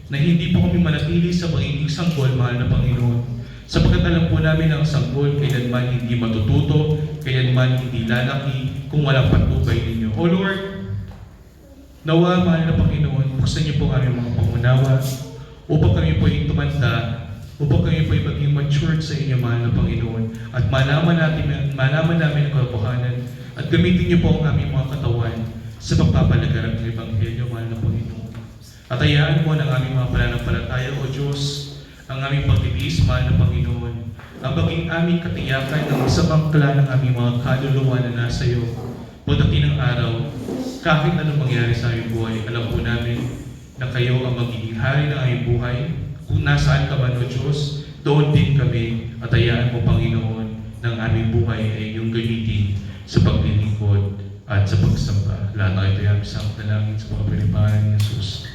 na hindi po kami manatili sa pagiging sanggol, mahal na Panginoon. Sapagkat alam po namin na ang sanggol kailanman hindi matututo, kailanman hindi lalaki, kung walang patnubay ninyo. O Lord, nawa, mahal na Panginoon, buksan niyo po aming mga pangunawa upang kami po ay tumanda, upang kami po ay maging matured sa inyo, mahal na Panginoon, at malaman namin ang katotohanan at gamitin niyo po ang aming mga katawan sa pagpapalaganap ng Ebanghelyo, mahal na Panginoon. At hayaan mo ng aming mga pananampalataya, O Diyos, ang aming pagtitiis, mahal na Panginoon, ang maging aming katiyakan ng isang angkla ng aming mga kaluluwa na nasa iyo. Pagdating ng araw, kahit anong mangyari sa aming buhay, alam po namin na kayo ang magiging hari ng aming buhay. Kung nasaan ka man, O Diyos, doon din kami, at hayaan mo, Panginoon, ng aming buhay ay iyong gamitin sa paglilingkod at sa pagsamba. Lahat na ito ay aming sa dalangin sa mga pinipahan ni Jesus.